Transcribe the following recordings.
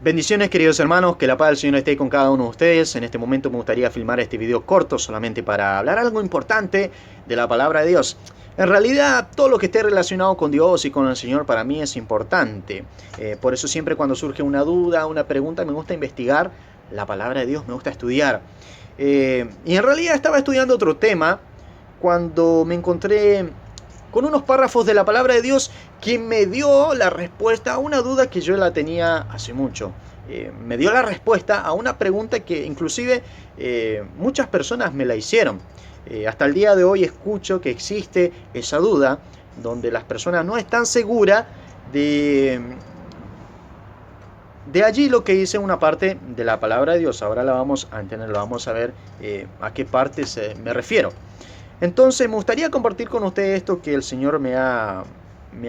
Bendiciones, queridos hermanos, que la paz del Señor esté con cada uno de ustedes. En este momento me gustaría filmar este video corto solamente para hablar algo importante de la palabra de Dios. En realidad, todo lo que esté relacionado con Dios y con el Señor para mí es importante. Por eso siempre cuando surge una duda, una pregunta, me gusta investigar la palabra de Dios, me gusta estudiar. Y en realidad estaba estudiando otro tema cuando me encontré con unos párrafos de la palabra de Dios que me dio la respuesta a una duda que yo la tenía hace mucho. Me dio la respuesta a una pregunta que inclusive muchas personas me la hicieron. Hasta el día de hoy escucho que existe esa duda donde las personas no están seguras de allí lo que dice una parte de la palabra de Dios. Ahora la vamos a entender, la vamos a ver a qué parte me refiero. Entonces me gustaría compartir con ustedes esto que el Señor me ha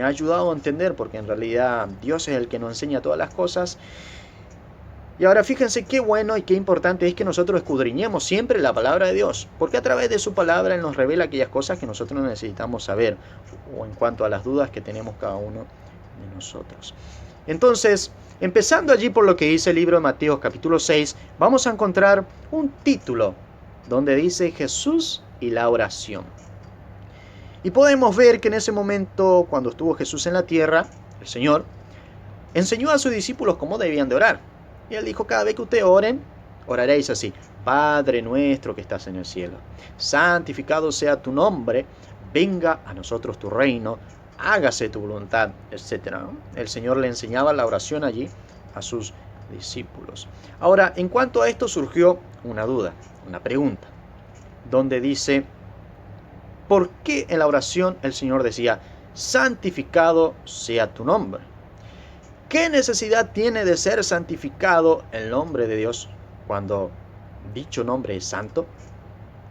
ayudado a entender, porque en realidad Dios es el que nos enseña todas las cosas. Y ahora fíjense qué bueno y qué importante es que nosotros escudriñemos siempre la palabra de Dios, porque a través de su palabra Él nos revela aquellas cosas que nosotros necesitamos saber, o en cuanto a las dudas que tenemos cada uno de nosotros. Entonces, empezando allí por lo que dice el libro de Mateo capítulo 6, vamos a encontrar un título donde dice Jesús y la oración. Y podemos ver que en ese momento, cuando estuvo Jesús en la tierra, el Señor enseñó a sus discípulos cómo debían de orar. Y Él dijo, cada vez que ustedes oren, oraréis así: Padre nuestro que estás en el cielo, santificado sea tu nombre, venga a nosotros tu reino, hágase tu voluntad, etc. El Señor le enseñaba la oración allí a sus discípulos. Ahora, en cuanto a esto surgió una duda, una pregunta, donde dice, ¿por qué en la oración el Señor decía, santificado sea tu nombre? ¿Qué necesidad tiene de ser santificado el nombre de Dios cuando dicho nombre es santo?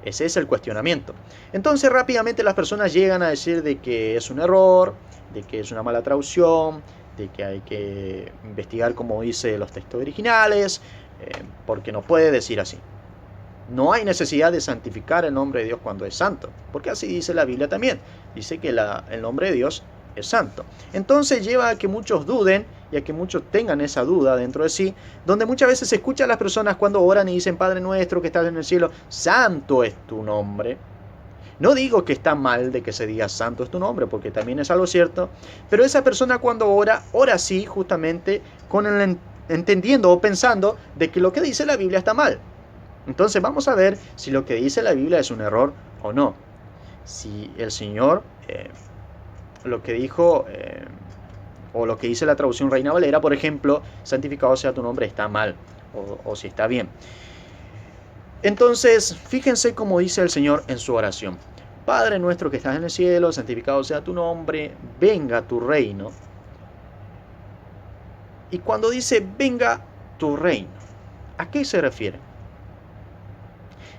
Ese es el cuestionamiento. Entonces rápidamente las personas llegan a decir de que es un error, de que es una mala traducción, de que hay que investigar como dice los textos originales, porque no puede decir así. No hay necesidad de santificar el nombre de Dios cuando es santo, porque así dice la Biblia también. Dice que el nombre de Dios es santo. Entonces lleva a que muchos duden y a que muchos tengan esa duda dentro de sí, donde muchas veces se escucha a las personas cuando oran y dicen, Padre nuestro que estás en el cielo, santo es tu nombre. No digo que está mal de que se diga santo es tu nombre, porque también es algo cierto, pero esa persona cuando ora así justamente con el entendiendo o pensando de que lo que dice la Biblia está mal. Entonces vamos a ver si lo que dice la Biblia es un error o no. Si el Señor lo que dijo o lo que dice la traducción Reina Valera, por ejemplo, santificado sea tu nombre, está mal o si está bien. Entonces fíjense cómo dice el Señor en su oración. Padre nuestro que estás en el cielo, santificado sea tu nombre, venga tu reino. Y cuando dice venga tu reino, ¿a qué se refiere?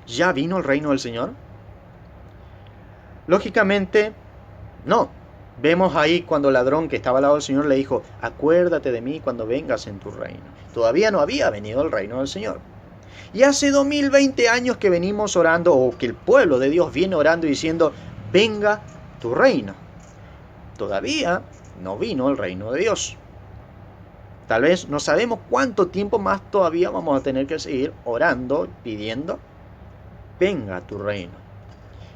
¿Ya vino el reino del Señor? Lógicamente, no. Vemos ahí cuando el ladrón que estaba al lado del Señor le dijo, acuérdate de mí cuando vengas en tu reino. Todavía no había venido el reino del Señor. Y hace 2020 años que venimos orando, o que el pueblo de Dios viene orando y diciendo, venga tu reino. Todavía no vino el reino de Dios. Tal vez no sabemos cuánto tiempo más todavía vamos a tener que seguir orando, pidiendo, venga tu reino.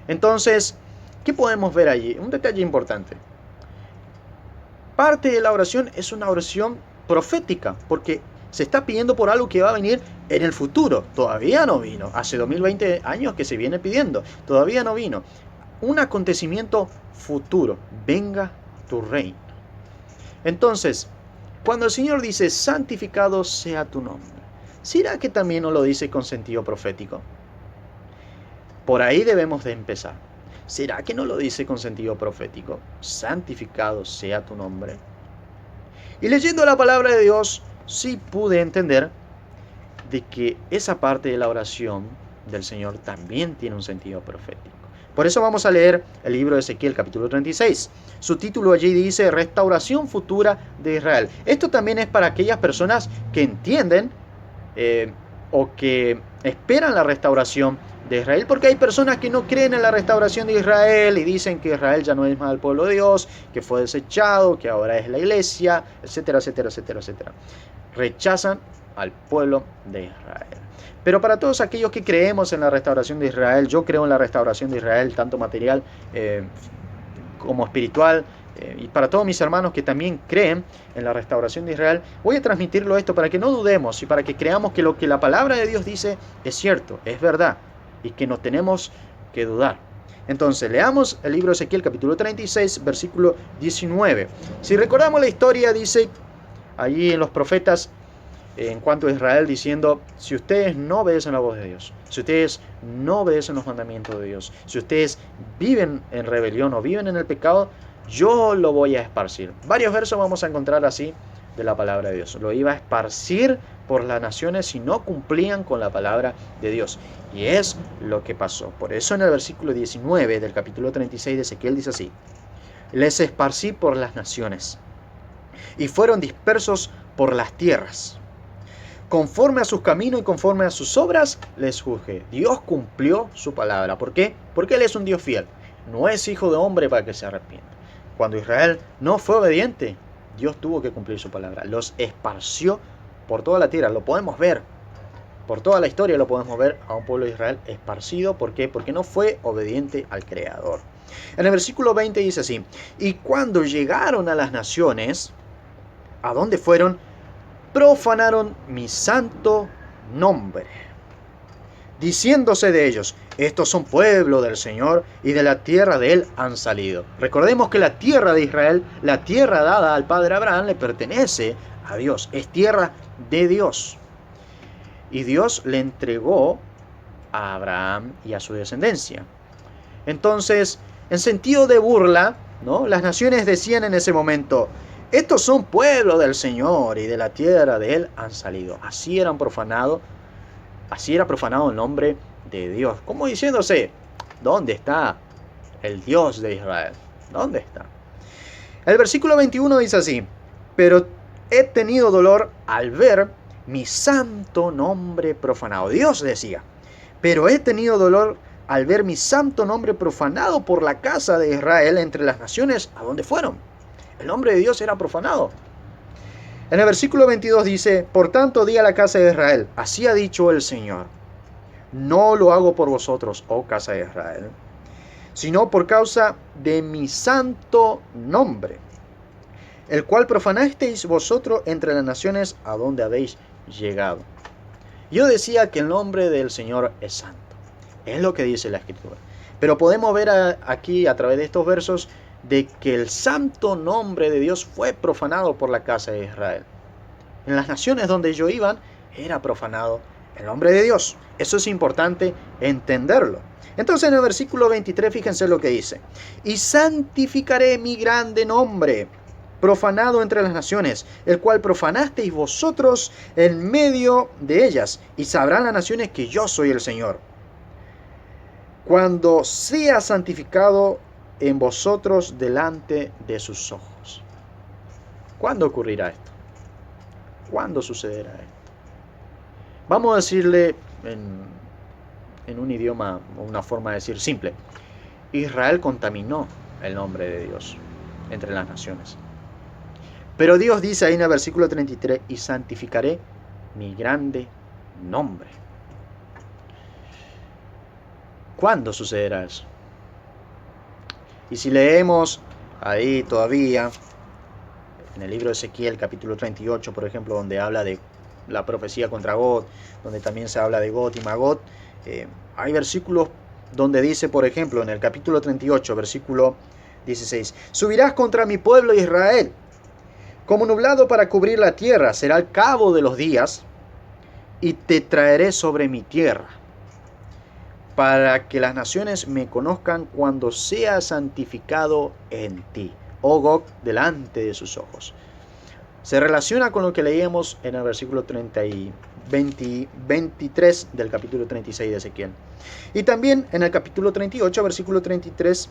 Entonces, ¿qué podemos ver allí? Un detalle importante. Parte de la oración es una oración profética, porque se está pidiendo por algo que va a venir en el futuro. Todavía no vino. Hace 2020 años que se viene pidiendo. Todavía no vino. Un acontecimiento futuro. Venga tu reino. Entonces, cuando el Señor dice, santificado sea tu nombre, ¿será que también no lo dice con sentido profético? Por ahí debemos de empezar. ¿Será que no lo dice con sentido profético? Santificado sea tu nombre. Y leyendo la palabra de Dios, sí pude entender de que esa parte de la oración del Señor también tiene un sentido profético. Por eso vamos a leer el libro de Ezequiel, capítulo 36. Su título allí dice, Restauración futura de Israel. Esto también es para aquellas personas que entienden o que esperan la restauración de Israel, porque hay personas que no creen en la restauración de Israel y dicen que Israel ya no es más el pueblo de Dios, que fue desechado, que ahora es la iglesia, etcétera, etcétera, etcétera, etcétera. Rechazan al pueblo de Israel. Pero para todos aquellos que creemos en la restauración de Israel, yo creo en la restauración de Israel, tanto material como espiritual, y para todos mis hermanos que también creen en la restauración de Israel, voy a transmitirlo esto para que no dudemos y para que creamos que lo que la palabra de Dios dice es cierto, es verdad, y que no tenemos que dudar. Entonces, leamos el libro de Ezequiel, capítulo 36, versículo 19. Si recordamos la historia, dice allí en los profetas, en cuanto a Israel, diciendo: si ustedes no obedecen la voz de Dios, si ustedes no obedecen los mandamientos de Dios, si ustedes viven en rebelión o viven en el pecado, yo lo voy a esparcir. Varios versos vamos a encontrar así de la palabra de Dios. Lo iba a esparcir por las naciones si no cumplían con la palabra de Dios. Y es lo que pasó. Por eso en el versículo 19 del capítulo 36 de Ezequiel dice así: les esparcí por las naciones y fueron dispersos por las tierras. Conforme a sus caminos y conforme a sus obras les juzgué. Dios cumplió su palabra. ¿Por qué? Porque Él es un Dios fiel. No es hijo de hombre para que se arrepienta. Cuando Israel no fue obediente, Dios tuvo que cumplir su palabra. Los esparció por toda la tierra. Lo podemos ver. Por toda la historia lo podemos ver a un pueblo de Israel esparcido. ¿Por qué? Porque no fue obediente al Creador. En el versículo 20 dice así: y cuando llegaron a las naciones, ¿a dónde fueron? Profanaron mi santo nombre, diciéndose de ellos: estos son pueblo del Señor y de la tierra de Él han salido. Recordemos que la tierra de Israel, la tierra dada al padre Abraham, le pertenece a Dios, es tierra de Dios. Y Dios le entregó a Abraham y a su descendencia. Entonces, en sentido de burla, ¿no?, las naciones decían en ese momento: estos son pueblo del Señor y de la tierra de Él han salido. Así era profanado el nombre de Dios. Como diciéndose: ¿dónde está el Dios de Israel? ¿Dónde está? El versículo 21 dice así: pero he tenido dolor al ver mi santo nombre profanado. Dios decía: pero he tenido dolor al ver mi santo nombre profanado por la casa de Israel entre las naciones a donde fueron. El nombre de Dios era profanado. En el versículo 22 dice: por tanto di a la casa de Israel, así ha dicho el Señor: no lo hago por vosotros, oh casa de Israel, sino por causa de mi santo nombre, el cual profanasteis vosotros entre las naciones a donde habéis llegado. Yo decía que el nombre del Señor es santo. Es lo que dice la Escritura. Pero podemos ver aquí a través de estos versos de que el santo nombre de Dios fue profanado por la casa de Israel. En las naciones donde ellos iban, era profanado el nombre de Dios. Eso es importante entenderlo. Entonces en el versículo 23, fíjense lo que dice: y santificaré mi grande nombre, profanado entre las naciones, el cual profanasteis vosotros en medio de ellas, y sabrán las naciones que yo soy el Señor, cuando sea santificado en vosotros delante de sus ojos. ¿Cuándo ocurrirá esto? ¿Cuándo sucederá esto? Vamos a decirle en un idioma, una forma de decir simple: Israel contaminó el nombre de Dios entre las naciones. Pero Dios dice ahí en el versículo 33: y santificaré mi grande nombre. ¿Cuándo sucederá eso? Y si leemos ahí todavía, en el libro de Ezequiel, capítulo 38, por ejemplo, donde habla de la profecía contra Gog, donde también se habla de Gog y Magog, hay versículos donde dice, por ejemplo, en el capítulo 38, versículo 16: subirás contra mi pueblo Israel, como nublado para cubrir la tierra, será el cabo de los días, y te traeré sobre mi tierra, para que las naciones me conozcan cuando sea santificado en ti, oh Gog, delante de sus ojos. Se relaciona con lo que leíamos en el versículo 23 del capítulo 36 de Ezequiel. Y también en el capítulo 38, versículo 23,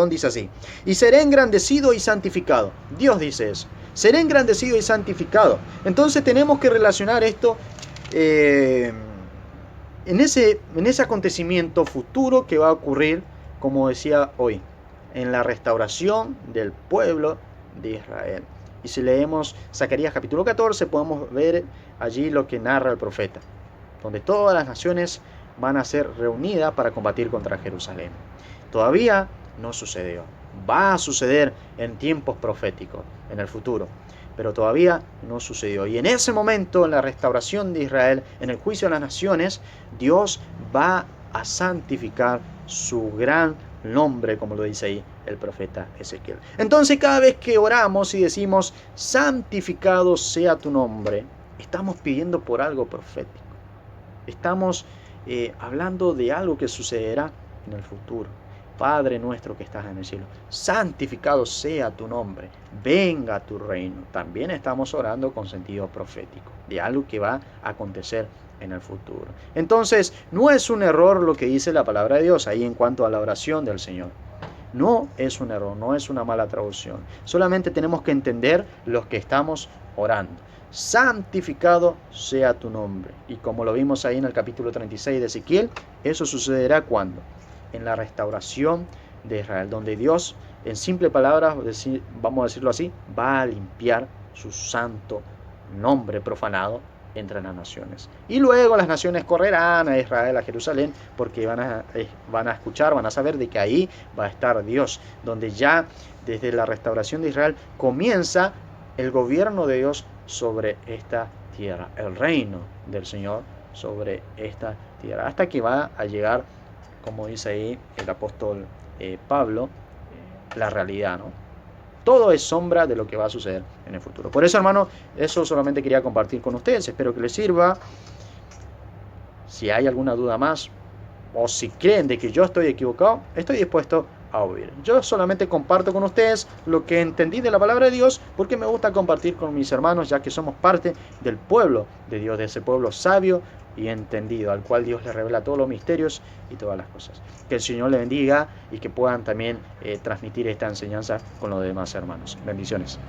dice así: y seré engrandecido y santificado. Dios dice eso: seré engrandecido y santificado. Entonces tenemos que relacionar esto eh, en ese acontecimiento futuro que va a ocurrir, como decía hoy, en la restauración del pueblo de Israel. Y si leemos Zacarías capítulo 14, podemos ver allí lo que narra el profeta, donde todas las naciones van a ser reunidas para combatir contra Jerusalén. Todavía no sucedió. Va a suceder en tiempos proféticos, en el futuro, pero todavía no sucedió. Y en ese momento, en la restauración de Israel, en el juicio de las naciones, Dios va a santificar su gran nombre, como lo dice ahí el profeta Ezequiel. Entonces, cada vez que oramos y decimos, santificado sea tu nombre, estamos pidiendo por algo profético. Estamos hablando de algo que sucederá en el futuro. Padre nuestro que estás en el cielo, santificado sea tu nombre, venga tu reino. También estamos orando con sentido profético, de algo que va a acontecer en el futuro. Entonces, no es un error lo que dice la palabra de Dios ahí en cuanto a la oración del Señor. No es un error, no es una mala traducción. Solamente tenemos que entender lo que estamos orando. Santificado sea tu nombre. Y como lo vimos ahí en el capítulo 36 de Ezequiel, eso sucederá cuando en la restauración de Israel, donde Dios, en simple palabras, vamos a decirlo así, va a limpiar su santo nombre profanado entre las naciones. Y luego las naciones correrán a Israel, a Jerusalén, porque van a escuchar, van a saber de que ahí va a estar Dios, donde ya desde la restauración de Israel comienza el gobierno de Dios sobre esta tierra, el reino del Señor sobre esta tierra, hasta que va a llegar, como dice ahí el apóstol Pablo, la realidad, ¿no? Todo es sombra de lo que va a suceder en el futuro. Por eso, hermano, eso solamente quería compartir con ustedes. Espero que les sirva. Si hay alguna duda más, o si creen de que yo estoy equivocado, estoy dispuesto a oír. Yo solamente comparto con ustedes lo que entendí de la palabra de Dios, porque me gusta compartir con mis hermanos, ya que somos parte del pueblo de Dios, de ese pueblo sabio y entendido, al cual Dios le revela todos los misterios y todas las cosas. Que el Señor le bendiga y que puedan también transmitir esta enseñanza con los demás hermanos. Bendiciones.